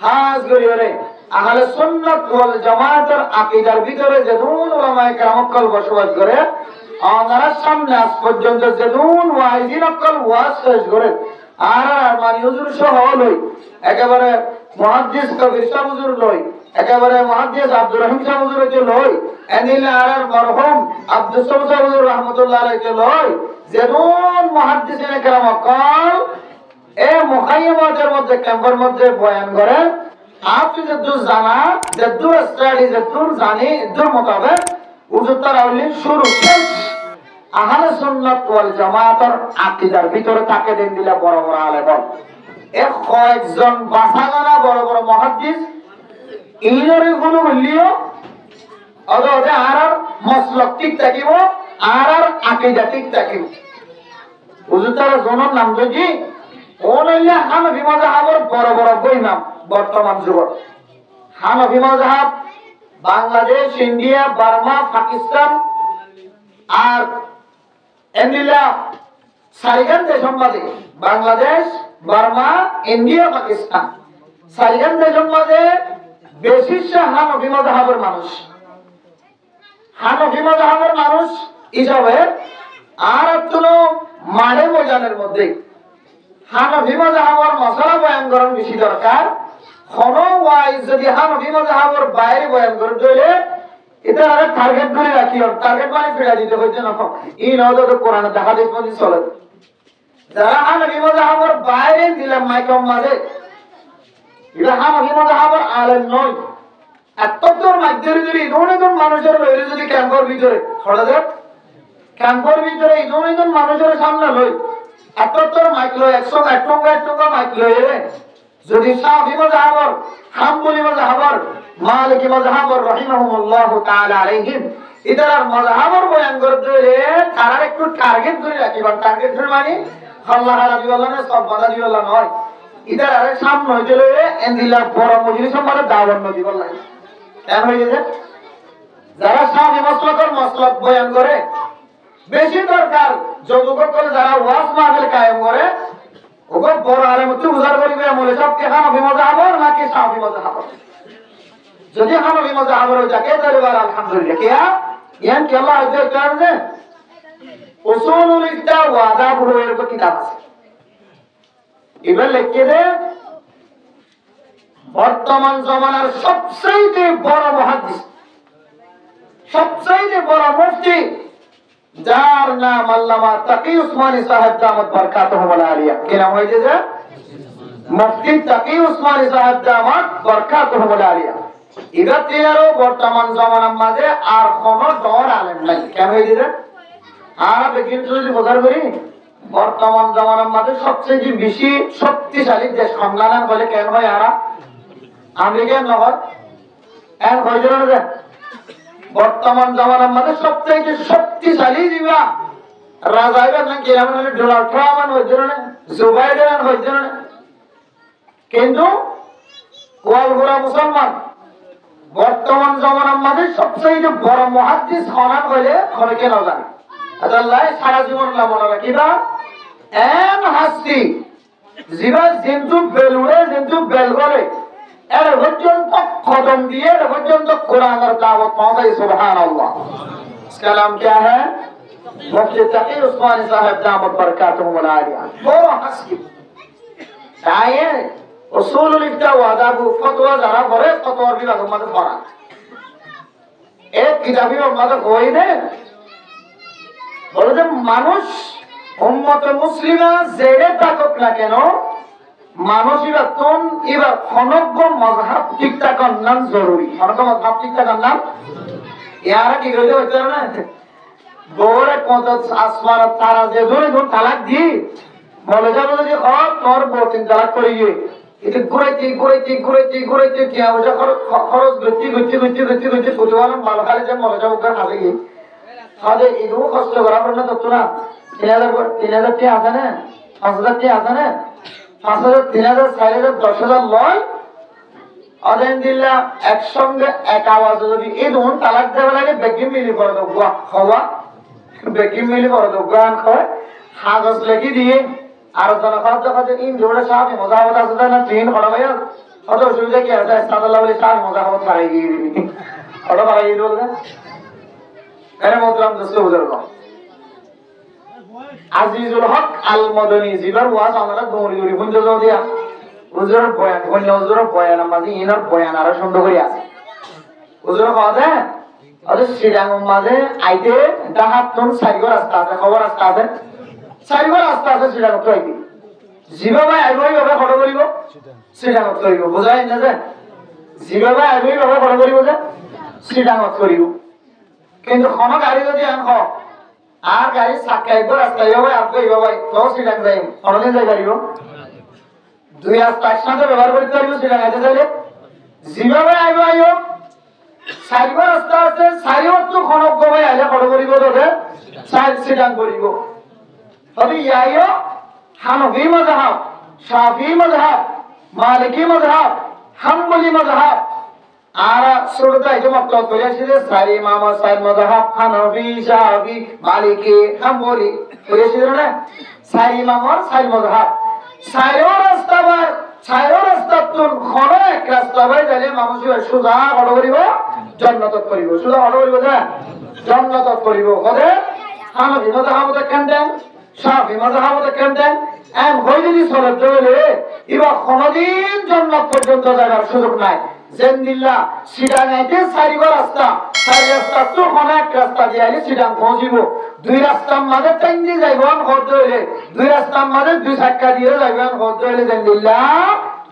হাজ গরিয়রে আহলে সুন্নাত ওয়াল জামাতের আকীদার ভিতরে যেদুন উলামায়ে কেরাম কল বসবাস করে ওনার সামনে আজ পর্যন্ত যেদুন ওয়াইজিন কল ওয়াজ শেষ করে আর আরমানি হুজুর সহ লই একেবারে মুহাদ্দিস কবির শাহ হুজুর লই একেবারে মুহাদ্দিস আব্দুর রহিম শাহ হুজুর কে লই এনিল আর মরহুম আব্দুস সামাদ হুজুর রাহমাতুল্লাহ আলাইহি কে লই যেদুন মুহাদ্দিসিনে কেরাম কল এ মুখাইয়ামাতের মধ্যে ক্যাম্পের মধ্যে বয়ান করে আপনি যদ্দুর জানা যদ্দুর স্টাডি যদ্দুর জানি যদ্দুর মোতাবেক হুজুর তারাউলির শুরু শেষ আহলে সুন্নাত ওয়াল জামাতের আকীদার ভিতরে তাকে দেন দিলা বড় বড় আলেম এক কয়েকজন বাসাগানা বড় বড় মুহাদ্দিস ইনরে গুলো হলিও ওদের আর মাসলাক ঠিক থাকিব আর আকীদা ঠিক থাকিব হুজুর তারা জনম নাম কি ওনাইয়া হানাফি মাযহাবের বড় বড় ইমাম বর্তমান যুগে হানাফি মাযহাব বাংলাদেশ ইন্ডিয়া বার্মা পাকিস্তান আর এন্ডিলা সারিগান দেশের মাঝে বাংলাদেশ বার্মা ইন্ডিয়া পাকিস্তান সারিগান দেশের মাঝে বেশি হানাফি মাযহাবের মানুষ হানাফি মাযহাবের মানুষ হিসাবে আর কোনো মাঠে ময়দানের মধ্যে হানাফি মাযহাবের মশলা বয়ান করার বেশি দরকার কোনো ওয়াইজ যদি হানাফি মাযহাবের বাইরে বয়ান করে দিলে এটা আরে টার্গেট ধরে রাখি আর টার্গেট মানে ফেরা দিতে হইছে না এই নজর তো কোরআনে দেখা দিতে মধ্যে চলে যারা হানাফি মাযহাবের বাইরে দিলাম মাইকম মাঝে এটা হানাফি মাযহাবের আলেম নয় এত তোর মাধ্যমে যদি দুজন মানুষের লইলে যদি ক্যাম্পের ভিতরে ছড়া যায় ক্যাম্পের ভিতরে এই দুজন মানুষের সামনে লই এত তোর মাইক লই 100 টঙ্কা মাইক লই রে যদি শাফি মাযহাবের হাম্বলি মাযহাবের মালিকি মাযহাবের রাহিমাহুমুল্লাহ তাআলা আলাইহিম ইদার মাযহাবের বয়ান করতে রে তারা একটু টার্গেট ধরে রাখিবা টার্গেট ধরে মানে আল্লাহ রাদিয়াল্লাহু আনহু সব বাধা দিওয়ালা নয় ইদার আরে সামনে হইতে লইলে এন্দিলা বড় মজলিস সম্বন্ধে দাওয়াত নদী বললাই কেন হইছে যারা শাফি মাসলাক বয়ান করে বেশি দরকার যুবক করে যারা ওয়াজ মাহফিল কায়েম করে ওগো বড় আলেম তুই উজার করিবে আমলে সব কে হানাফি মাযহাবের নাকি শাফি মাযহাবের যদি হানাফি মাযহাবের যাকে দরবার আলহামদুলিল্লাহ কিয়া ইয়ান কি আল্লাহ আজ্জা কারণে উসুলুল ইফতা ওয়া আদাবুহু এর কিতাব আছে এবার লিখে দে বর্তমান জামানার সবচেয়ে বড় মুহাদ্দিস সবচেয়ে বড় মুফতি যার নাম আল্লামা তাকি উসমানী সাহেব দামত বরকাতুহু আলিয়া কি নাম হয়েছে যে মুফতি তাকি উসমানী সাহেব দামত বরকাতুহু আলিয়া এরা তেরো বর্তমান জামানার মাঝে আর কোন ডর আলেম নাই কেন হয়েছে আর কিন্তু যদি বোঝার করি বর্তমান জামানার মাঝে সবচেয়ে বেশি শক্তিশালী দেশ সংলান বলে কেন হয় আর আমেরিকান নগর এন হয়েছে না বর্তমান জামানার মধ্যে সবচেয়ে শক্তিশালী দিবা রাজা নাকি এমন হলে ডোনাল্ড ট্রাম্প হয়েছে না জো বাইডেন হয়েছে না কিন্তু ওয়ালগোরা মুসলমান বর্তমান জামানার মধ্যে সবচেয়ে বড় মুহাদ্দিস হনান হইলে খনকে না জানে আল্লাহ সারা জীবন মনে রাখিবা এন হাসি জিবা জিন্তু বেলুড়ে জিন্তু বেলগলে এর পর্যন্ত কদম দিয়ে এর পর্যন্ত কোরআনের দাওয়াত পৌঁছাই সুবহানাল্লাহ इसका नाम क्या है मुफ्ती तकी उस्मानी साहब दामत बरकातुहु आलिया বড় হাসি তাই উসুলুল ইফতা ওয়া আদাবু ফতোয়া যারা পড়ে ফতোয়ার বিভাগের মধ্যে পড়া এক কিতাবের মধ্যে কই দে বলে যে মানুষ উম্মতে মুসলিমা জেরে থাকুক না কেন মানুষ এবার খনজ্ঞ মযহাব ঠিক থাকার নাম জরুরি খনজ্ঞ মযহাব ঠিক থাকার নাম ইয়ারা কি কইতে হইতে না বড় কত আসমান তারা যে ধরে তালাক দি বলে যাবো যে তোর বউ তিন তালাক করে গিয়ে এটা ঘুরাইতে কি অবস্থা খরচ গচ্ছি প্রতিবার ভালো খালি যে মনে যাবো খাবে গিয়ে খাদে এগুলো কষ্ট করা পড়ে না তো না 3000 টি আছে না 5000 টি আছে না 5000 3000 4000 10000 লয় অদেন দিল্লা একসঙ্গে এক আওয়াজে যদি এই দুন তালাক দেওয়া লাগে বেগি মিলি করে দেবো খাওয়া বেগি মিলি করে দেবো গান খাওয়া কাগজ লেখি দিয়ে আর জন খাওয়া ইন জোড়ে সাহেব মজাবত আছে না তিন খড়া ভাইয়া অত অসুবিধা কি আছে সাদাল্লাহ বলে সার মজা হওয়া ছাড়াই গিয়ে দিবি ওটা পাড়াই গিয়ে বলবে এর মতলাম দোস্ত বুজুর্গ আজিজুল হক আল মদনী জিবার ওয়াজ আমরা দৌড়ি দৌড়ি বুঝতে যাও দিয়া হুজুরের বয়ান অন্য হুজুরের বয়ান মাঝে ইনার বয়ান আরো সুন্দর করে আছে হুজুরের কথা আরে শ্রীরাং মাঝে আইতে ডাহাতুন সাইগো রাস্তা আছে খবর রাস্তা আছে সাইগো রাস্তা আছে শ্রীরাং তো আইতে জিবা ভাই আইবই বাবা ফটো করিব শ্রীরাং তো করিব বুঝাই না যে জিবা ভাই আইবই বাবা ফটো করিব যে শ্রীরাং করিব কিন্তু কোন গাড়ি যদি আন হ আর গাড়ি সাকাইবো রাস্তায় হবে আর কইব ভাই তো শ্রীরাং যাই অনলাইন যাই গাড়িও দুই রাস্তা একসাথে ব্যবহার করতে পারবো শ্রীরাং আইতে চাইলে জিবা ভাই আইব আইও সাইবার রাস্তা আছে সাইবার তো খনক গবাই আইলে ফটো করিব তোকে সাইড শ্রীরাং করিব তবে ইয়াইও হানফি মাযহাব শাফি মাযহাব মালিকি মাযহাব হাম্বলি মাযহাব আর সুরতা এই মতলব করে আসলে সারি মামা সাইদ মাযহাব হানফি শাফি মালিকি হাম্বলি করে আসলে না সারি মামা সাইদ মাযহাব সাইও রাস্তা বা সাইও রাস্তা তুন খনো এক রাস্তা বাই যাইলে মানুষ সুজা ফটো করিব জান্নাত করিব সুজা ফটো করিব না জান্নাত করিব কদে হানফি মাযহাব দেখেন দেন শাফি মাযহাব দেখেন দেন এম হই যদি সরব দেলে ইবা কোনদিন জান্নাত পর্যন্ত যাওয়ার সুযোগ নাই জেন্দিল্লাহ সিডাঙাইতে সারিগো রাস্তা সারি রাস্তা তো অনেক রাস্তা দিয়ে আইলে সিডাং পৌঁছিব দুই রাস্তার মাঝে টাইনি যাইবান খদ হইলে দুই রাস্তার মাঝে দুই চাক্কা দিয়ে যাইবান খদ হইলে জেন্দিল্লাহ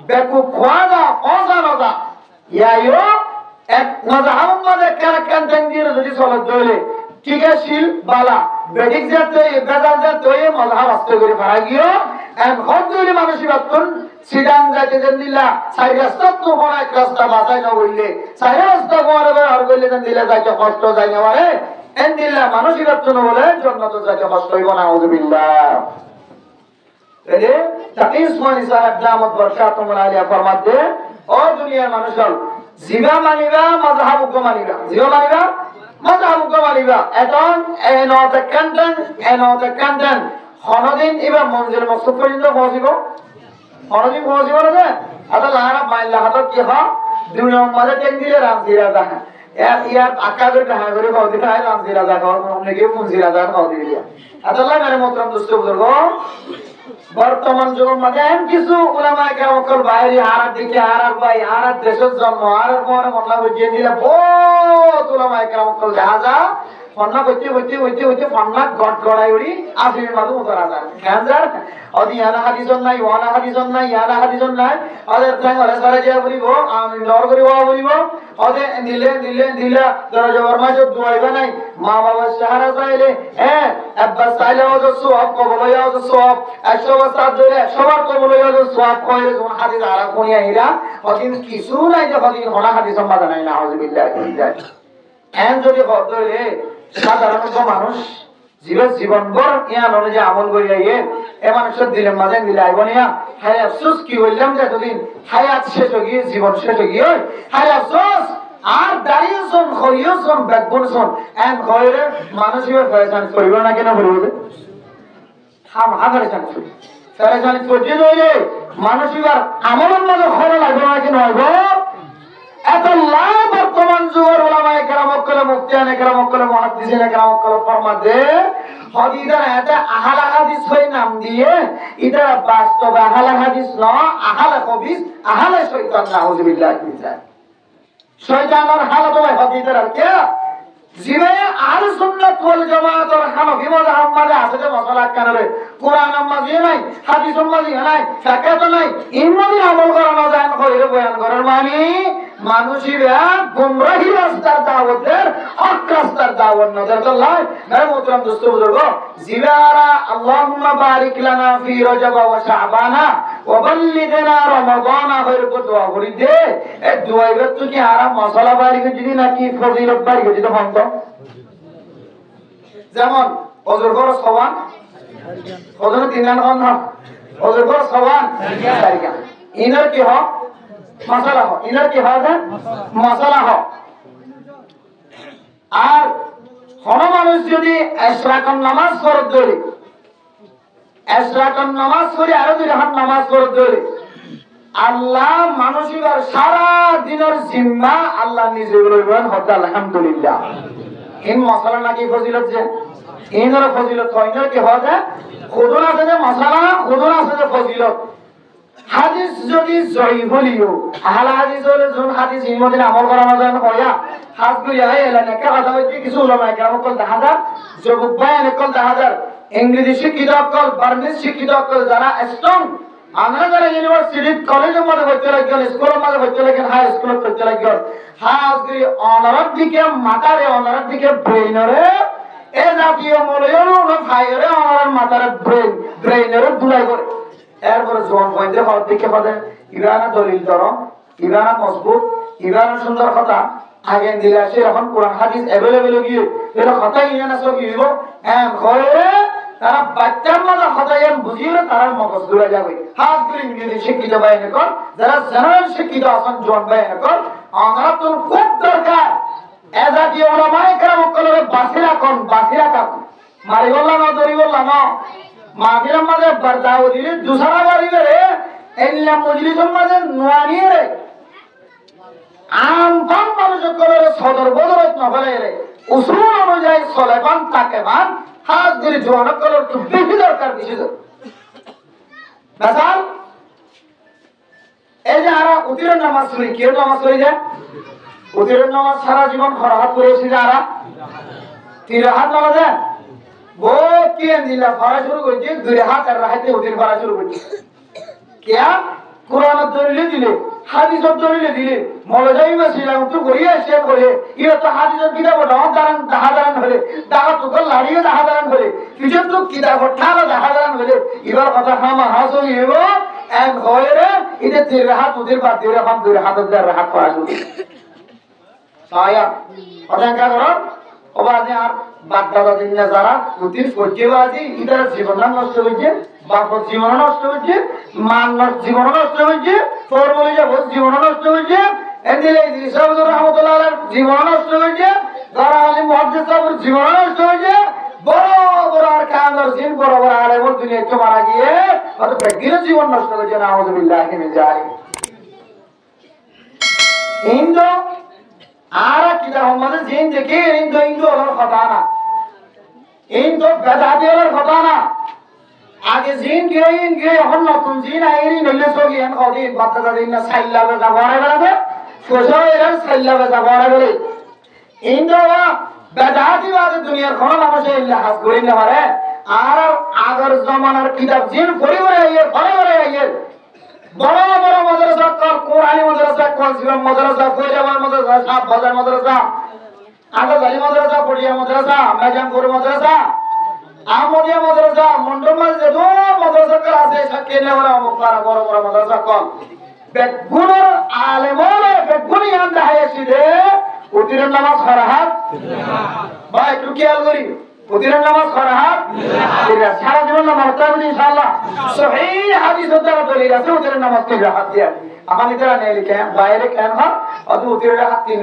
বেকু খোয়াদা অজানদা ইয়াইও এক মাযহাব মাঝে কারাকান টাইনি যদি সরব দেলে ঠিক আছে শিল বালা বেডিক যাতে বেজাল যাতে মাযহাব আস্তে করে পারা গিয়ে এম খদ হইলে মানুষই বাতুন সিডাং যাইতে জেন্দিল্লাহ সারি রাস্তা তো অনেক রাস্তা বাঁচাই না বললে সারি রাস্তা কোয়ারে আর বললে জেন্দিল্লাহ যাইতে কষ্ট যাই না পারে এন্দিল্লাহ মানুষই বাতুন বলে জান্নাত যাইতে কষ্ট হইব না আউযুবিল্লাহ এলে তাকি উসমানী সাহেব দামত বরকাতুল আলিয়া ফরমাতে ও দুনিয়ার মানুষজন জিবা মানিবা মাযহাব কো মানিবা জিবা মানিবা মাযহাব কো মানিবা এখন এনতে কান্ডন হনদিন এবার মঞ্জিল মকসুদ পর্যন্ত পৌঁছিব হনদিন পৌঁছিব না আদা লারা মাইলা হাত কি হ দুই নম্বরে টেন দিলে রামজিরা দা ইয়ার আকা করে ঢাকা করে কও দিতা রামজিরা দা কও हमने के মুনজিরা দা কও দিলিয়া আদাল্লাহ মেরে মোহতরম দোস্ত বুজুর্গ বর্তমান যুগের মধ্যে কিছু উলামায়ে কেরাম কল বাইরে আরার দিকে আরার ভাই আরার দেশের জন্ম আরার পরে মন্না বুঝিয়ে দিলে বহুত উলামায়ে কেরাম কল জাহাজা ফন্না করতে ফন্না গড়াই উড়ি আসির মাঝে উতরা যায় গাঞ্জার অদি ইয়ানা হাদিসন নাই ওয়ানা হাদিসন নাই ইয়ানা হাদিসন নাই ওদের ঠ্যাং ওরে সারা যায় বলিব আমি নর করিব বলিব ওদে দিলে দরজা বরমাজ দুয়াইবা নাই মা বাবা সাহারা চাইলে আব্বা চাইলে ওদের সওয়াব কবুল হইয়া ওদের সওয়াব 100 বছর ধরে 100 বার কবুল হইয়া ওদের সওয়াব কইরে কোন হাদিস আরা কোনিয়া হিরা ওদিন কিছু নাই যে ওদিন হনা হাদিস সমাধান নাই নাউযুবিল্লাহ যদি বদলে সাধারণত মানুষ জীবনভর ইয়ান অনুযায়ী আমল করি আইয়ে এ মানুষের দিলের মাঝে মিলে আইব নিয়া হায় আফসোস কি বললাম যে এতদিন হায়াত শেষ হয়ে গিয়ে জীবন শেষ হয়ে গিয়ে হায় আফসোস আর দাঁড়িয়ে শোন খরিও শোন ব্যাকবোন শোন এন খয়ের মানুষ এবার ফেরেশান করিব না কেন বলব হাম হাফেরেশান করি ফেরেশান করতে নইলে মানুষ এবার আমলের মাঝে খরা লাগবে না কেন হইব এত লাভ বর্তমান যুগের উলামায়ে কেরাম কলে মুফতিয়ানে কেরাম কলে মুহাদ্দিসিনে কেরাম কলে ফরমাতে হদিদার এত আহলা হাদিস হই নাম দিয়ে এটা বাস্তব আহলা হাদিস না আহলা কবিস আহলা শয়তান নাউযুবিল্লাহ শয়তানের হালত হয় হদিদার আর কে জিবে আহলে সুন্নাত ওয়াল জামাতের হানাফি মাযহাব মাঝে আছে যে মাসালা কানরে কোরআন মাঝে নাই হাদিস মাঝে নাই ফিকহ নাই ইমানি আমল করা না যায় কইরে বয়ান করার মানে মানুষিরা গুমরাহি রাস্তার দাওয়াতের হক রাস্তার দাওয়াত না দেল্লাহ মেরে মোহতরম দোস্ত বুজুর্গ জিবারা আল্লাহুম্মা বারিক লানা ফি রজব ওয়া শাবানা ওয়া বাল্লিগনা রমাদানা হইরকো দোয়া করি দে এই দোয়াইবে তো কি আরাম মশলা বাড়ি যদি নাকি ফজিলত বাড়ি যদি হন তো যেমন ওজর করো সওয়ান ওজর তিনগান হন না ওজর করো সওয়ান তারিকা ইনার কি হয় মশলা হয় ইনার কি হয় মশলা হয় আর কোন মানুষ যদি ইশরাকান নামাজ ফরজ ধরে ইশরাকান নামাজ করে আরো দুই রাকাত নামাজ ফরজ ধরে আল্লাহ মানুষের সারা দিনের জিম্মা আল্লাহ নিজে লইবেন হতে আলহামদুলিল্লাহ। ইন মশলা নাকি ফজিলত যে ইনর ফজিলত হয় না কি হয় খুদুন আছে যে মশলা খুদুন আছে যে ফজিলত। হাদিস যদি জয়ী হলিও আহলা হাদিস হলে যোন হাদিস ইমদিন আমল করা না যায় হইয়া হাত গুলিয়া এলা নাকি কথা হইতে কিছু উলামা কেরাম কল 10,000 যুবক ভাই কল 10,000 ইংরেজি শিক্ষিত কল বার্মিজ শিক্ষিত কল যারা স্ট্রং আমরা যারা ইউনিভার্সিটি কলেজের মধ্যে হইতে লাগেন স্কুলের মধ্যে হইতে লাগেন হাই স্কুলের হইতে লাগেন হাজরি অনারের দিকে মাথারে অনারের দিকে ব্রেইনরে এ জাতীয় মূল্যের ফাইরে অনারের মাথারে ব্রেইনরে দুলাই করে এরপরে জোন পয়েন্টে হওয়ার দিকে হবে ইবানা দলিল ধরম ইবানা মজবুত ইবানা সুন্দর কথা আগে দিলে আসে এখন কোরআন হাদিস অ্যাভেলেবল গিয়ে এর কথা ইনানা সব গিয়েব এম হয়ে তারা বাচ্চার মধ্যে কথা এম বুঝিয়ে তারা মগজ দূরে যাবে হাত করে ইংরেজি শিক্ষিত বাইন কর যারা জেনারেল শিক্ষিত আছেন জোন বাইন কর আমরা তো খুব দরকার এজাতীয় ওলামায়ে কেরাম কলরে বাসিরা কাম মারি বললা না দরি বললা না মাগিরাম মাঝে বর্দাও দিলে দুসরা বাড়ি রে এল্লা মজলিসের মাঝে নোয়ানিয়ে রে আমফান মানুষের কলরে সদর বদরত নহলে রে উসুল অনুযায়ী সলেবান তাকেবান হাত ধরে জোয়ান কলর খুব বেশি দরকার বেশি বেসাল এই যে আরা উতিরের নামাজ পড়ি কেউ নামাজ পড়ি যায় উতিরের নামাজ সারা জীবন ফরহাত করেছি যে আরা তিরাহাত নামাজে বহুত কি দিলা ফরা শুরু করছে দুই হাত আর রাহাতে উতির ফরা শুরু করছে কিয়া কোরআনের দলিলে দিলে হাদিসের দলিলে দিলে মলজাই মাসিলাম তো করিয়া শেখ করে ইয়া তো হাদিসের কিতাব দাঁড়ান দাহাদারান হলে দাগা তো লাড়িয়ে দাহাদারান হলে কিছু তো কিতাব ঠালা দাহাদারান হলে এবার কথা হামা হাসো ইব এক হয়ে এটা তির হাত উতির বা তির হাত দুই হাতের রাহাত করা শুরু সায়া কথা কা করো ওবাজে আর বাদদাদা দিন যারা উতির ফজিবাজি ইদার জীবন নষ্ট হইছে বাপর জীবন নষ্ট হইছে মানব জীবন নষ্ট হইছে তোর বলি যাব জীবন নষ্ট হইছে এদিলে ইসরাউদ্দিন রহমাতুল্লাহ আলাইহির জীবন নষ্ট হইছে যারা আলী মুহাদ্দিস সাহেবের জীবন নষ্ট হইছে বড় বড় আর কামদার জিন বড় বড় আলেমর দুনিয়া কে মারা গিয়ে আর ব্যক্তির জীবন নষ্ট হইছে নাউযুবিল্লাহি মিন যালিক ইন্দো আরা কিতা আমাদের জিন দেখে ইন্দো ওর কথা না ইন্দো বেদাতি ওর কথা না আগে জিন গিয়ে এখন নতুন জিন আইরি নলে সগি এন কদি বাদদা দিন না সাইলাবে যাবারে বেলাবে সোজা এর সাইলাবে যাবারে বেলে ইন্দো বেদাতি বাদে দুনিয়ার কোন মানুষে ইল্লা হাস করি না পারে আর আগের জামানার কিতাব জিন পরিবারে আইয়ে বড় বড় মাদ্রাসা কর কোরআনি মাদ্রাসা কর জীবন মাদ্রাসা ফয়জাবাদ মাদ্রাসা সাত বাজার মাদ্রাসা আগে জালি মাদ্রাসা পড়িয়া মাদ্রাসা মেজামপুর মাদ্রাসা আহমদিয়া মাদ্রাসা মন্ডলমাল যে দো মাদ্রাসা কর আছে সাকিনে ওরা মুখারা বড় বড় মাদ্রাসা কর বেগুনের আলেমর বেগুনি আন্দা হাইছি দে উতিরের নামাজ ফরহাত ভাই একটু খেয়াল করি উতিরের নামাজ ফরহাত এটা সারা জীবন নামাজ পড়বে ইনশাআল্লাহ সহিহ হাদিস দ্বারা দলিল আছে উতিরের নামাজ তিন রাকাত দিয়া আমাদের যারা নেই লিখে বাইরে কেন হয় অত উতিরের রাকাত তিন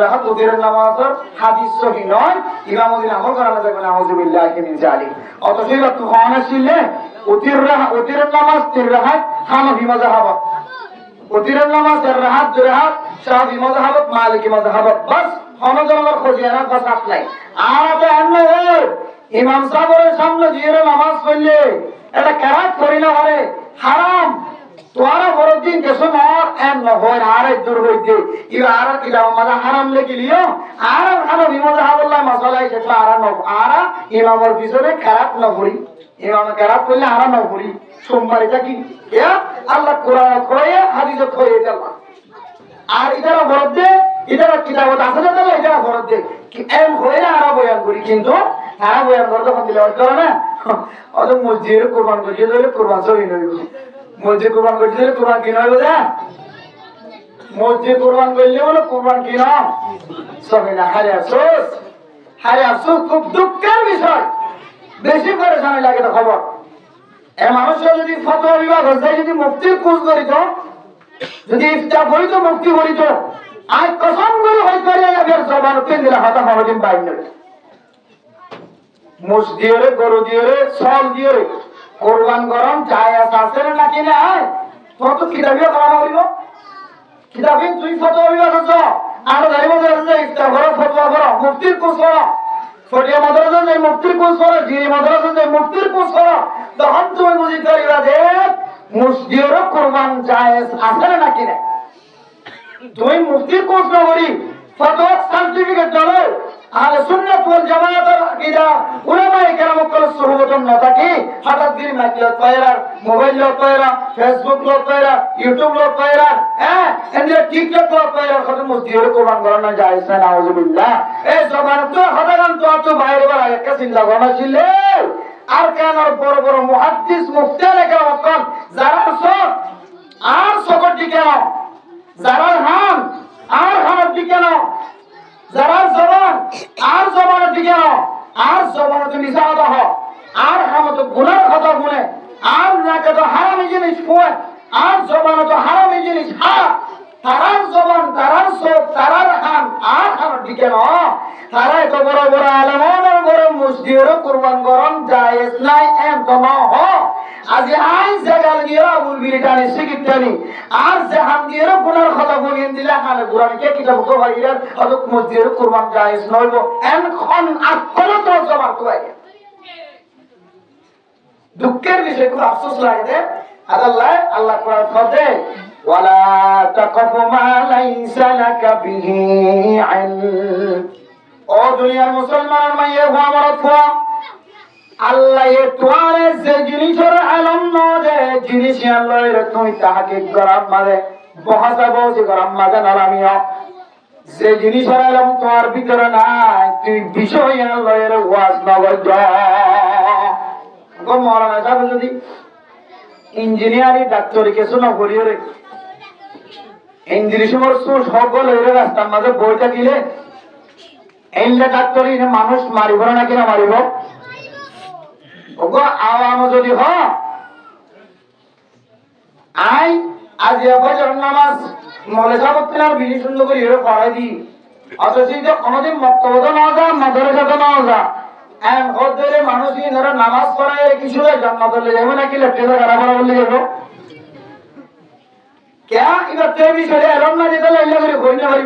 রাকাত উতিরের নামাজের হাদিস সহিহ নয় ইমামুদ্দিন আমল করানো যাবে না আউযুবিল্লাহি মিন যালিক অত সেই তো কোরআনে ছিল উতিরের নামাজ তিন রাকাত হানাফি মাযহাব উতিরের নামাজ চার রাকাত দুই রাকাত শাফি মাযহাব মালিকি মাযহাব বাস হনজনের খোঁজিয়ানা বাস আপলাই আর তো এমন ইমাম সাহেবের সামনে জিরে নামাজ পড়লে এটা কেরাত করি না পারে হারাম তোরা বড় দিন কেসো আর এম ন হয় আর দূর হইতে ই আর কি দাও মাঝে হারাম লেগিলিও আর খানো বিমজা আল্লাহ মাসালাই যেটা আর ন আর ইমামের পিছনে কেরাত ন করি ইমাম কেরাত করলে আর ন করি সোমবার এটা কি ইয়া আল্লাহ কোরআন কয়ে হাদিস কয়ে দিল আর ইদারা বরদে ইদারা কিতাবত আছে না তাহলে ইদারা বরদে কি এম হয়ে আর বয়ান করি কিন্তু আর বয়ান করতে দিলে করে না অত মসজিদে কুরবান করিয়ে দিলে কুরবান সবই নয় মসজিদ কুরবান করিয়ে দিলে কুরবান কি নয় বুঝা মসজিদ কুরবান করলে বলে কুরবান কি না সবই না হারে আফসোস খুব দুঃখের বিষয় বেশি পরেশানি লাগে তো খবর এ মানুষের যদি ফতোয়া বিভাগ হচ্ছে যদি মুফতির খোঁজ করিত যদি ইফতা করিত মুক্তি করিত আজ কসম করে হয়তো এর জবান দিলে হতা হদিন বাইরে মুস দিয়ে গরু দিয়ে সল দিয়ে কোরবান গরম চায় আছে নাকি না তো কিতাবিও করা হইব কিতাবিন তুই ফতোয়া হইব তো আর দাঁড়িয়ে মাদ্রাসা ইফতার করো ফতোয়া করো মুফতির কোর্স করো ফটিয়া মাদ্রাসা যে মুফতির কোর্স করো জিরি মাদ্রাসা যে মুফতির কোর্স করো তখন তুমি বুঝি করিবা যে মুসজিদেরও কুরবান জায়েজ আছে নাকি না তুমি মুফতির কোর্স না করি ফতোয়া সার্টিফিকেট দাও আহলে সুন্নাত ওয়াল জামাতের আকীদা উলামায়ে কেরাম কল সুহবতন না থাকি হঠাৎ করে মাইক্রো পায়রা মোবাইল লো পায়রা ফেসবুক লো পায়রা ইউটিউব লো পায়রা হ্যাঁ এন্ড টিকটক লো পায়রা কত মুসজিদের কুরবান করানো জায়েজ না নাউজুবিল্লাহ এই জবান তো হদাগান তো বাইরে বার একটা চিন্তা ভাবনা ছিল আর কেন বড় বড় মুহাদ্দিস মুফতি কেরাম কল যারা সব আর সকটি কেন যারা হাম আর হামের দিকে নাও যারা জবান আর জবানের দিকে নাও আর জবানে তুমি মিশাওয়া দাও আর হামে তো গুনার কথা বলে আর নাকে তো হারামি জিনিস খুঁয়ে আর জবানে তো হারামি জিনিস তারার জবান তারার সব তারার হাম আর হামের দিকে নাও তারা তো বড় বড় আলেমানের বড় মুসজিদেরও কুরবান করন জায়েজ নাই এম তো না হ আজি আই জাগাল গিয়া আবুল বিলিটানি সিকিটানি আর জাহান গিয়া গুনার কথা বলিয়ে দিলে খানে কুরআনকে কিতাব কো ভাইরার হযরত মসজিদের কুরবান জায়েজ নইব এন খন আকল তো জমা কই দুঃখের বিষয় খুব আফসোস লাগে আল্লাহ কোরআন বলে ওয়ালা তাকফু মা লাইসা লাকা বিহি ইলম ও দুনিয়ার মুসলমান মাইয়ে ভামরত আল্লাহ এ তোরে যে জিনিসের আলম নদে জিনিস আল্লাহর তুই তাহাকে গরাম মাঝে বহাসা বসে গরাম মাঝে নারামিও যে জিনিসের আলম তোর ভিতরে নাই তুই বিষয় আল্লাহর ওয়াজ নগর গো মৌলানা সাহেব যদি ইঞ্জিনিয়ারিং ডাক্তারি কিছু না করিও রে ইঞ্জিনিয়ারিং মোর সকল এর রাস্তার মাঝে বইটা দিলে এইলা ডাক্তারি মানুষ মারিব না কিনা মারিব ওগো আওয়াম যদি হ আই আজ ফজর নামাজ মলে সাবতিনার বিধি সুন্দর করে এর পড়াই দি অথচ যে কোনদিন মক্তবত না যা মাদ্রাসাতে না যা এন হদরে মানুষই ধরে নামাজ পড়ায় কিছু জান্নাতে যাবে নাকি লেফটে খারাপ বলে যাবো क्या इधर ते भी चले अलम ना जेता लाइला करे कोई ना भाई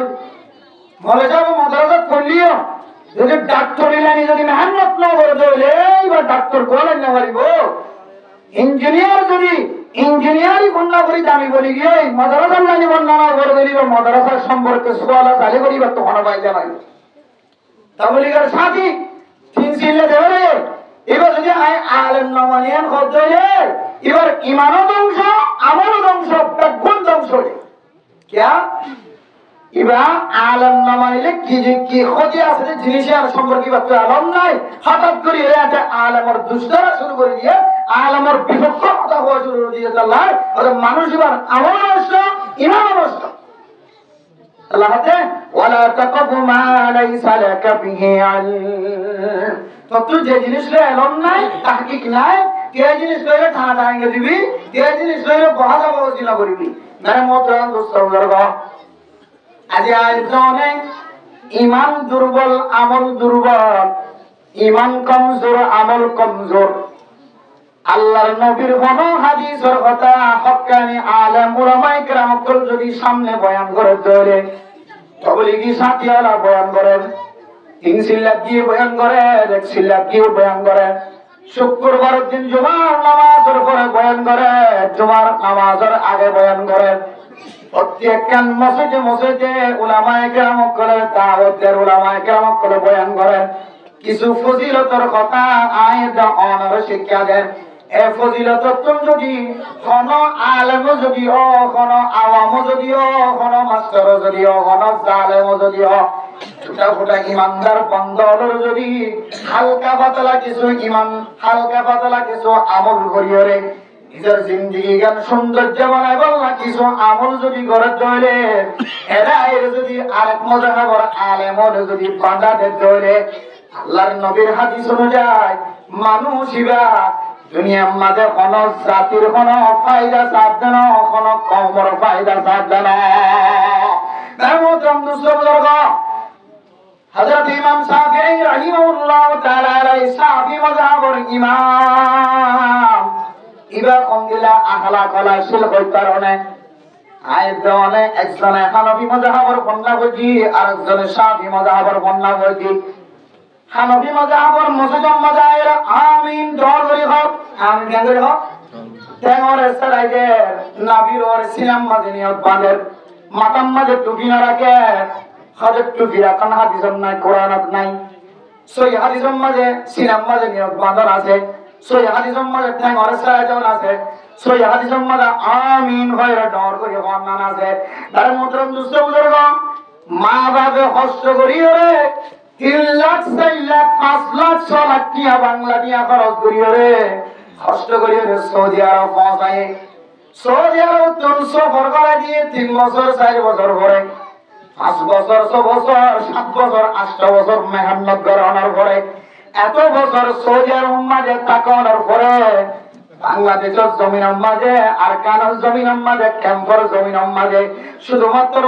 মলে যাব মাদ্রাসা পড়লিও যদি ডাক্তার ইলানি যদি মেহনত না করে দেলে এবার ডাক্তার কোলে না পারিব ইঞ্জিনিয়ার যদি ইঞ্জিনিয়ারি গন্না করি দামি বলি গিয়ে মাদ্রাসা লাইনে বর্ণনা করে দিলি বা মাদ্রাসার সম্পর্কে সুয়ালা চালে করিবা তো কোন পাই জানাই তাহলে এর সাথী তিন সিলে দেবে এবার যদি আলেম নমানিয়ান খোঁজে এবার ইমানও ধ্বংস আমলও ধ্বংস প্রজ্ঞান ধ্বংস क्या এবার আলেম নমানিলে কি যে কি খোঁজে আছে যে জিনিসের সম্পর্কে বাত আলম নাই হঠাৎ করে এরা একটা আলেমের দুষ্টারা শুরু করে দিয়ে আলেমের বিপক্ষ কথা হওয়া শুরু করে দিয়ে আল্লাহ আর মানুষ এবার আমল নষ্ট ইমান নষ্ট আল্লাহ হাতে ওয়ালা তাকফু মা লাইসা লাকা বিহি ইলম তো তুই যে জিনিসের ইলম নাই তাহকিক নাই কে জিনিস কইলে ঠাডা আইঙ্গে দিবি কে জিনিস কইলে বহাদা বহজিনা করিবি মানে মোহতরম দোস্ত বুজুর্গ আজি আইজনে ঈমান দুর্বল আমল দুর্বল ঈমান কমজোর আমল কমজোর আল্লাহর নবীর কোন হাদিসের কথা হক্কানি আলেম উলামায়ে কেরাম যদি সামনে বয়ান করে ধরে তবলিগি সাথীরা বয়ান করেন তিন সিল্লাত দিয়ে বয়ান করে এক সিল্লাত দিয়ে বয়ান করে শুক্রবারের দিন জুমার নামাজের পরে বয়ান করে জুমার নামাজের আগে বয়ান করে প্রত্যেকখান মসজিদে উলামায়ে কেরাম করে দাওয়াতের উলামায়ে কেরাম করে বয়ান করে কিছু ফজিলতের কথা আয়াত অনর শিক্ষা দেন এ ফজিলত তুমি যদি কোন আলেম যদি ও কোন আওয়াম যদি ও কোন মাস্টার যদি ও কোন জালেম যদি ও ছোটা ছোটা ইমানদার বন্ধর যদি হালকা পাতলা কিছু ইমান হালকা পাতলা কিছু আমল করিয়রে নিজের জিন্দেগি গান সৌন্দর্য বানায় বললা কিছু আমল যদি করে ধরে এরা এর যদি আরেক মজাহাবর আলেমর যদি বাঁধাতে ধরে আল্লাহর নবীর হাদিস অনুযায়ী মানুষ ইবা দুনিয়ার মাঝে কোন জাতির কোন ফায়দা সাধবে না কোন কওমের ফায়দা সাধবে না মোহতরম দোস্ত বুজুর্গ হযরত ইমাম শাফিঈ রাহিমাহুল্লাহ তাআলা আলাইহি শাফিঈ মাযহাবের ইমাম ইবা কন্দিলা আহলা কলা শিল কইতারনে আইদনে একজনে হানফি মাযহাবের বন্যা হইছি আর একজনে শাফি মাযহাবের বন্যা হইছি হানফি মাযহাবের মুসলিম মাযহাবের আমিন দর করি হোক আমিন কেন করি হোক তেমরে সরাইতে নবীর ওর সিনাম মাঝে নিয়ত বাঁধের মাতাম মাঝে টুপি না রাখে হযরত টুপি রাখান হাদিসের নাই কোরআনত নাই সই হাদিসের মাঝে সিনাম মাঝে নিয়ত বাঁধন আছে সই হাদিসের মাঝে তেমরে সরাইতে আছে সই হাদিসের মাঝে আমিন হইরা দর করি বর্ণনা আছে তার মুহতরম দুস্থ বুজুর্গ মা বাবা কষ্ট করি রে 3 লাখ 4 লাখ 5 লাখ 6 লাখ টিয়া বাংলা দিয়া খরচ করি রে কষ্ট করি রে সৌদি আরব পৌঁছায় সৌদি আরব তুন সফর করে দিয়ে 3 বছর 4 বছর পরে 5 বছর 6 বছর 7 বছর 8 বছর মেহনত করানোর পরে এত বছর সৌদি আরব মাঝে থাকানোর পরে বাংলাদেশের জমিনের মাঝে আর কানার জমিনের মাঝে ক্যাম্পের জমিনের মাঝে শুধুমাত্র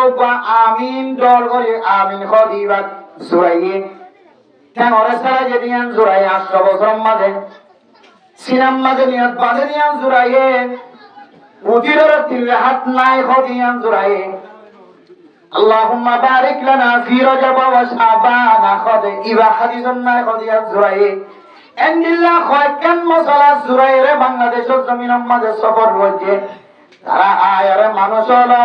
আমিন দল করে আমিন খদিবা জুরাইয়ে তেমরে সারা যেদিন জুরাই 8 বছর মাঝে সিনাম মাঝে নিয়ত বাঁধে দিয়ান জুরাইয়ে উদিরের 3 হাত নাই খদিয়ান জুরাইয়ে আল্লাহুম্মা বারিক লানা ফি রজব ওয়া শাবান খদ ইবা হাদিসুন নাই খদিয়ান জুরাইয়ে এন্ডিল্লাহ কয়েকখান মশলা জুরাইয়ে বাংলাদেশের জমিনের মাঝে সফর হয়েছে তারা আয়ারে মানুষ হলো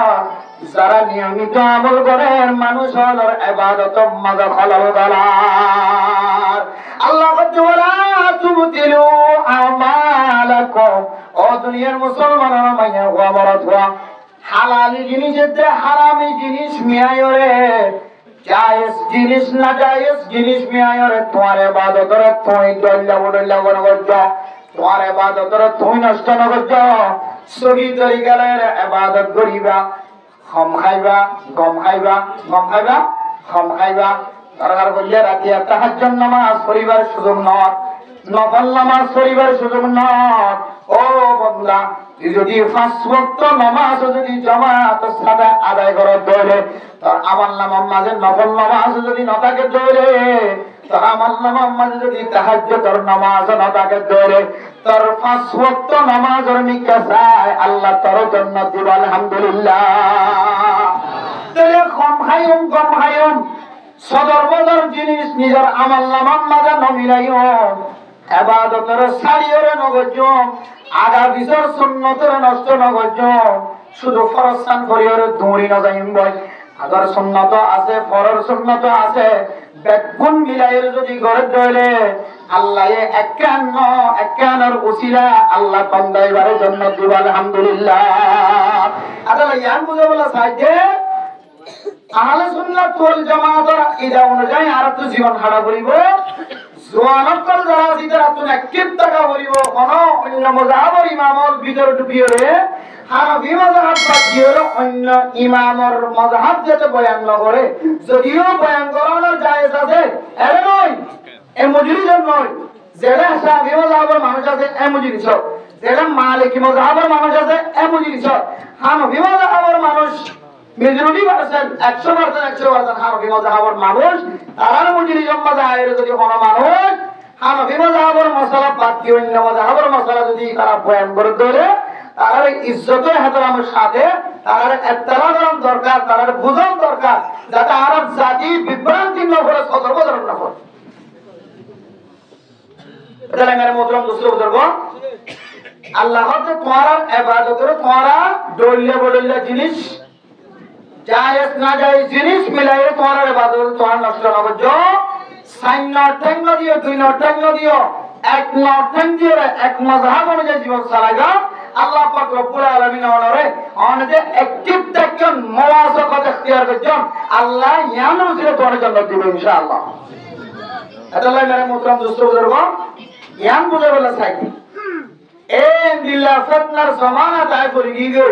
যারা নিয়মিত আমল করে মানুষ হলো ইবাদত মাঝে খলাল গালার আল্লাহ ওয়ালা তুবতিলু আমালাকুম ও দুনিয়ার মুসলমানরা মাইয়া ওয়াবারাত হালালি জিনিসেতে হারামি জিনিস মিয়ায়রে জায়েজ জিনিস না জায়েজ জিনিস মিয়ায়রে তোমার ইবাদতরে তুই দল্লা করছ তোমার ইবাদতরে তুই নষ্ট না করছ সহি তরিকার ইবাদত করিবা খম খাইবা গম খাইবা খম খাইবা দরকার করলে রাতে তাহাজ্জুদ নামাজ পড়িবার সুযোগ নয় নফল নামাজ পড়িবার সুযোগ নয় ও বান্দা যদি 5 ওয়াক্ত নামাজ যদি জামাতের সাথে আদায় করা দলে তার আমল নামার মাঝে নফল নামাজ যদি না থাকে দলে তার আমল নামার মাঝে যদি তাহাজ্জুদের নামাজ না থাকে দলে তার 5 ওয়াক্ত নামাজের নিকা চায় আল্লাহ তার জান্নাত দিবে আলহামদুলিল্লাহ তাহলে কম খাইম সদর বদর জিনিস নিজের আমল নামার মাঝে নমিলাইও ইবাদতের সারিয়রে নগজ আগা বিসর সুন্নতের নষ্ট নগজ শুধু ফরজ সান করিয়রে দৌড়ি না যাইম বই আদার সুন্নত আছে ফরজ সুন্নত আছে বেগুন মিলাইয়ের যদি ঘরে ধরে আল্লাহ 51 উসিলা আল্লাহ বান্দাইবারে জান্নাত দিবে আলহামদুলিল্লাহ আদাল ইয়ান বুঝে বলা সাইজে আহলে সুন্নাত ওয়াল জামাতের আকীদা অনুযায়ী আর তো জীবন হারা করিব জোয়ানকল যারা সিতারা তুন একটিভ টাকা করিব কোন অন্য মাযহাবের ইমামর ভিতর ঢুকিয়রে হানাফি মাযহাব বাদ দিয়রে অন্য ইমামর মাযহাব যেতে বয়ান না করে যদিও বয়ান করানোর জায়েজ আছে এর নয় এ মজলিসের নয় যেটা শাফি মাযহাবের মানুষ আছে এ মজলিস যেটা মালিকি মাযহাবের মানুষ আছে এ মজলিস হানাফি মাযহাবের মানুষ মেজরিটি পারসেন 100% হানাফি মাযহাবের মানুষ তারার মজলিসের মাযহাবের যদি কোন মানুষ হানাফি মাযহাবের মাসালা বাদ দিয়ে অন্য মাযহাবের মাসালা যদি তারা বয়ান করে ধরে তার ইজ্জতের এহতরামের সাথে তার ইত্তেলা করা দরকার তার বুঝান দরকার যাতে আরব জাতি বিভ্রান্তি না করে সতর্ক না করে তাহলে মেরে মোহতরম দোস্ত বুজুর্গ আল্লাহ তো তোমার ইবাদতের তোমার দলিল বদলিল জিনিস জায়েজ না জায়েজ জিনিস মিলাইয়ে তোমার ইবাদত তোমার নষ্ট না করছো সাইন নট ঠেঙ্গ দিও দুই নট ঠেঙ্গ দিও এক নট ঠেঙ্গ দিও এক মাযহাব অনুযায়ী জীবন চালাইবা আল্লাহ পাক রব্বুল আলামিন ওনারে অনেকে অ্যাক্টিভ থাকেন মুওয়াফাকাত ইখতিয়ার করছেন আল্লাহ ইয়ানো যে তোমার জন্য দিবে ইনশাআল্লাহ আল্লাহ মেরে মোহতরম দোস্ত বুজুর্গ ইয়ান বুঝে বলা চাই এ দিল্লা ফতনার জামানা তাই করে গিয়ে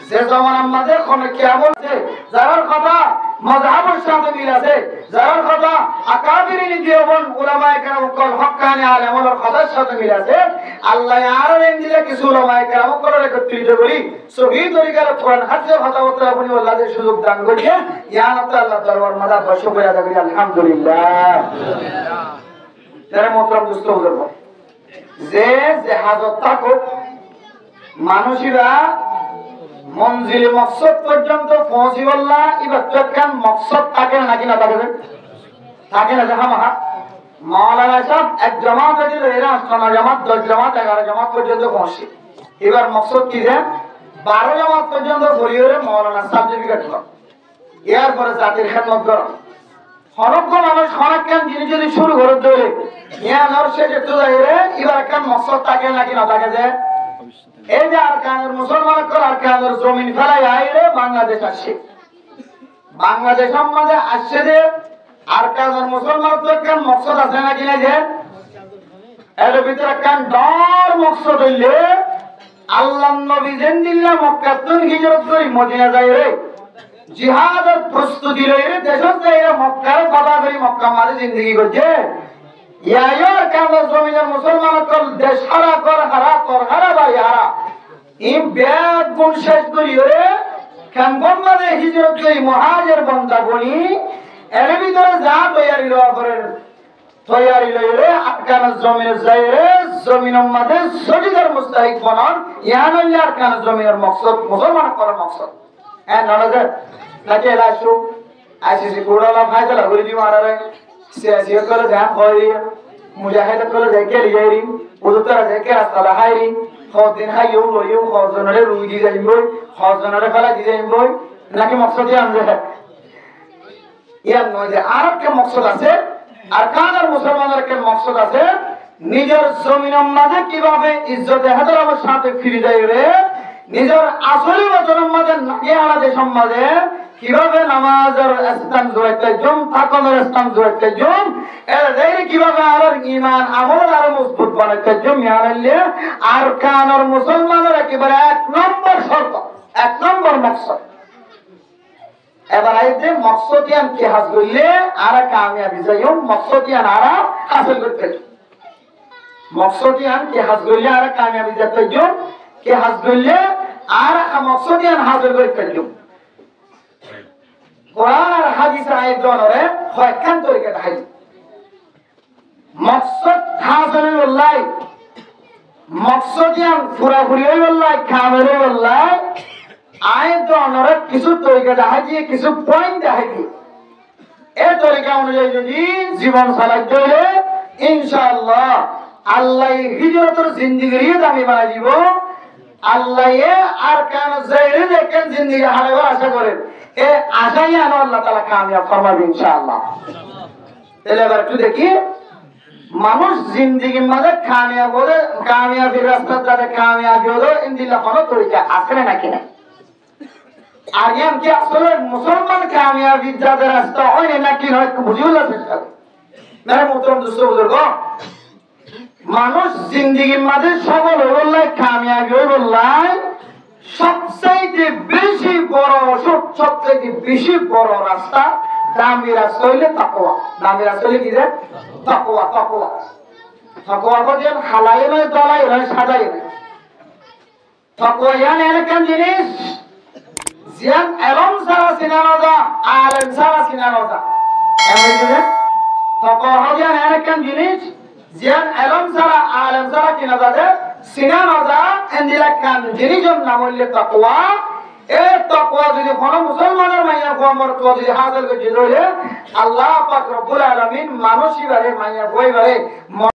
যে জামানার মাঝে কোন কিয়ামত আছে যার কথা মাযহাবের সাথে মিল আছে যার কথা আকাবিরিন দিওবন উলামায়ে কেরাম কল হক্কানি আলেমদের কথার সাথে মিল আছে আল্লাহ আরন দিলে কিছু উলামায়ে কেরাম করে একত্রিত করি সহি তরিকার কোরআন হাদিসের কথাবার্তা আপনি আল্লাহর সুযোগ দান করিয়ে ইয়ানত আল্লাহ দরবার মাদা শুকরিয়া আদা করি আলহামদুলিল্লাহ যারা মোহতরম দোস্ত বুজুর্গ যে হাজত থাকুক মানুষেরা মঞ্জিল মকসদ পর্যন্ত পৌঁছিবল্লা এবার তো একখান মকসদ থাকে নাকি না থাকে থাকে না দেখা মাহা মাওলানা সাহেব এক জামাত হয়েছিল এরা 8 জামাত 10 জামাত 11 জামাত পর্যন্ত পৌঁছে এবার মকসদ কি যে 12 জামাত পর্যন্ত পড়িয়ে মাওলানা সার্টিফিকেট কর এরপরে জাতির খেদমত করো হরক্ষ মানুষ হরক্কান জিনিস যদি শুরু করে দেবে ইয়া নরসে যে তো যাইরে এবার একটা মকসদ থাকে নাকি না থাকে যে এই যে আরকানের মুসলমান কর আরকানের জমিন ফেলাই আইরে বাংলাদেশ আসছে বাংলাদেশ আমাদের আসছে যে আরকানের মুসলমান তো একটা মকসদ আছে নাকি না যে এর ভিতরে একটা ডর মকসদ হইলে আল্লাহর নবী জিন্দিল্লাহ মক্কা থেকে হিজরত করে মদিনা যাইরে জিহাদের প্রস্তুতি লইরে দেশত যাইরে মক্কার কথা করি মক্কা মাঝে জিন্দেগি করছে ইয়ার কামে জমিনের মুসলমান কল দেশ হারা কর হারা বাড়ি হারা এই ব্যাগ গুণ শেষ করি রে কামগম মাঝে হিজরত করি মুহাজির বান্দা বনি এর ভিতরে যা তৈরি লওয়া করে তৈরি লইরে আরকান জমিনের যাইরে জমিনের মাঝে সজিদার মুস্তাহিক বনান ইয়ান আরকান জমিনের মকসদ মুসলমান করার মকসদ ননজে নাকি এলাইছু আইসিসি কোড়ালা ফায়দা করে দিও আরে সিয়াসি করে ধ্যান হয় মুজাহিদ করে দেখে লিয়ারি উদতরা দেখে রাস্তা হাইরি দিন হাইও লইও খজনরে রুই দি যাইবই খজনরে ফেলা দি যাইবই নাকি মকসদই আনবে ইয়ার নয় যে আর একটা মকসদ আছে আর কানার মুসলমানের একটা মকসদ আছে নিজের জমিনের মাঝে কিভাবে ইজ্জতে হাজারের সাথে ফিরে যায় রে নিজের আসলে বচনের মাঝে নাকি আলাদা সমাজে কিভাবে নামাজের ইসলাম জড়াইতে জম তাকনের ইসলাম জড়াইতে জম এর দেই কিভাবে আর ঈমান আমল আর মজবুত বানাইতে জম ইয়ানালে আর কানার মুসলমানের একেবারে এক নম্বর শর্ত এক নম্বর মকসদ এবার আইতে মকসদিয়ান কি হাস করলে আর কামিয়াবি যাইও মকসদিয়ান আর হাসিল করতে মকসদিয়ান কি হাস করলে আর কামিয়াবি যেতে জম কি হাস করলে আর মকসদিয়ান হাসিল করতে জম কোরআন আর হাদিস আয়াত দনরে কয়েকখান তরিকা দেখাই মকসদ হাসিল হল্লাই মকসদিয়ান পুরাপুরি হল্লাই কামেল হল্লাই আয়াত দনরে কিছু তরিকা দেখাই কিছু পয়েন্ট দেখাই এই তরিকা অনুযায়ী যদি জীবন চালাইতে হলে ইনশাআল্লাহ আল্লাহ হিজরতের জিন্দেগির দামি বানাই দিব আল্লাহ আর কেন যাইরে দেখেন জিন্দেগি হারাবার আশা করেন এ আশাই আনো আল্লাহ তাআলা কামিয়াব ফরমাবে ইনশাআল্লাহ তাহলে এবার একটু দেখি মানুষ জিন্দেগির মাঝে কামিয়াবির রাস্তা যাতে কামিয়াবি হলো ইনশাআল্লাহ কোনো তরিকা আছে নাকি না আর ইয়ান কি আসলে মুসলমান কামিয়াবি যাদের রাস্তা হয় নাকি নয় বুঝিও চেষ্টা মেরে মোহতরম দোস্ত বুজুর্গ মানুষ জিন্দেগির মাঝে সফল হইবল্লাই কামিয়াবি হইবল্লাই সবচেয়ে বেশি বড় সবচেয়ে বেশি বড় রাস্তা দামি রাস্তা হইলে তাকওয়া দামি রাস্তা হইলে কি যে তাকওয়া তাকওয়া তাকওয়া যে হালাই নয় দলাই নয় সাজাই নয় তাকওয়া ইয়ান এরকম জিনিস জিয়ান এলম সারা সিনানো দা আলেম সারা সিনানো দা এমন যে তাকওয়া ইয়ান এরকম জিনিস জিয়ান এলম সারা আলেম সারা কিনা যাবে সিনানো দা এন্দিলা কান জিনিসের নাম হইলে তাকওয়া এই তাকওয়া যদি কোন মুসলমানের মাইয়া গোমর তো যদি হাসিল করে দিলে আল্লাহ পাক রব্বুল আলামিন মানুষই বারে মাইয়া কইবারে